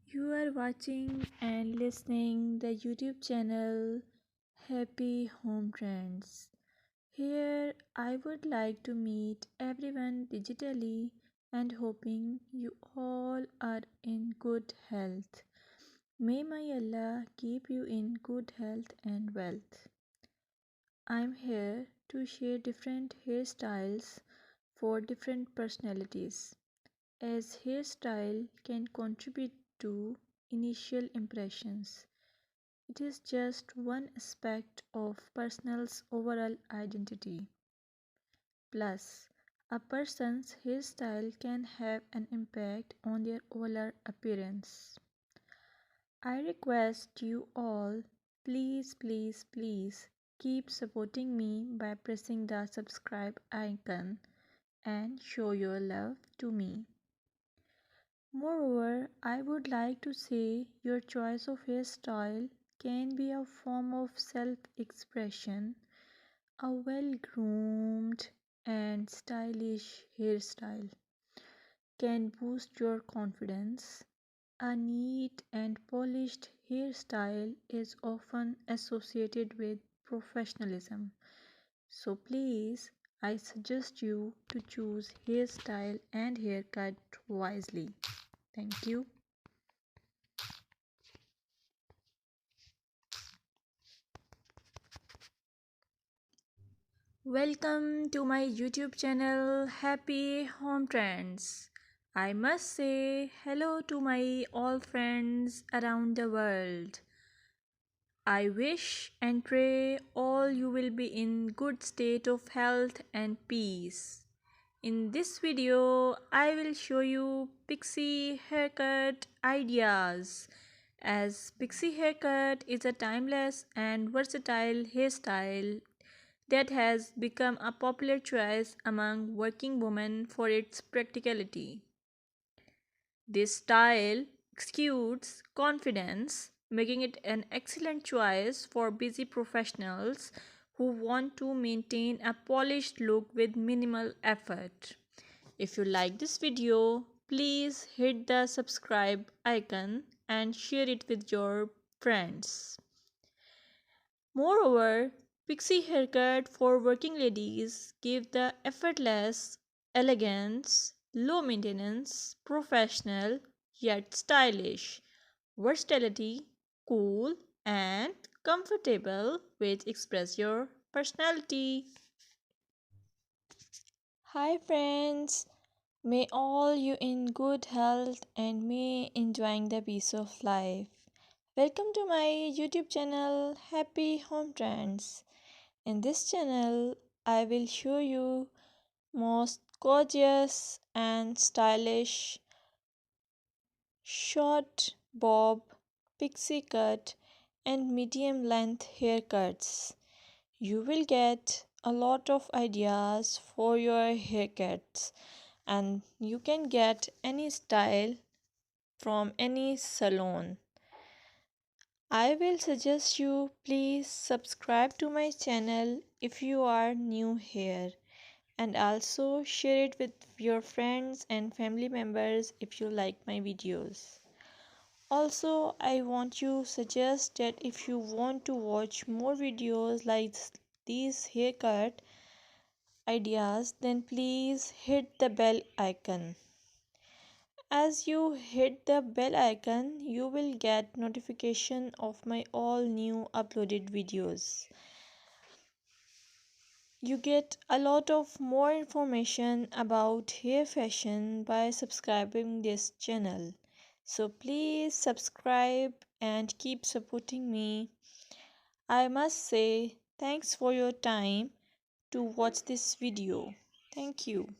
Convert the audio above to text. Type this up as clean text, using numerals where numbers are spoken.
You are watching and listening the YouTube channel Happy Home Trends. Here I would like to meet everyone digitally and hoping you all are in good health. May my Allah keep you in good health and wealth. I'm here to share different hairstyles for different personalities, as hairstyle can contribute to initial impressions. It is just one aspect of person's overall identity. Plus, a person's hairstyle can have an impact on their overall appearance. I request you all, please keep supporting me by pressing the subscribe icon and show your love to me. Moreover, I would like to say your choice of hairstyle can be a form of self expression. A well groomed and stylish hairstyle can boost your confidence. A neat and polished hairstyle is often associated with professionalism. So please, I suggest you to choose hairstyle and haircut wisely. Thank you. Welcome to my YouTube channel Happy Home Trends. I must say hello to my all friends around the world. I wish and pray all you will be in good state of health and peace. In this video, I will show you pixie haircut ideas, as pixie haircut is a timeless and versatile hairstyle that has become a popular choice among working women for its practicality. This style exudes confidence, making it an excellent choice for busy professionals who want to maintain a polished look with minimal effort. If you like this video, please hit the subscribe icon and share it with your friends. Moreover, pixie haircut for working ladies give the effortless elegance, low maintenance, professional yet stylish, versatility, cool and comfortable which express your personality. Hi friends, may all you in good health and may enjoying the peace of life. Welcome to my YouTube channel Happy Home Trends. In this channel, I will show you most gorgeous and stylish short bob, pixie cut and medium length haircuts. You will get a lot of ideas for your haircuts and you can get any style from any salon. I will suggest you please subscribe to my channel if you are new here, and also share it with your friends and family members if you like my videos. Also, I want to suggest that if you want to watch more videos like these haircut ideas, then please hit the bell icon. As you hit the bell icon, you will get notification of my all new uploaded videos. You get a lot of more information about hair fashion by subscribing this channel. So please subscribe and keep supporting me. I must say thanks for your time to watch this video. Thank you.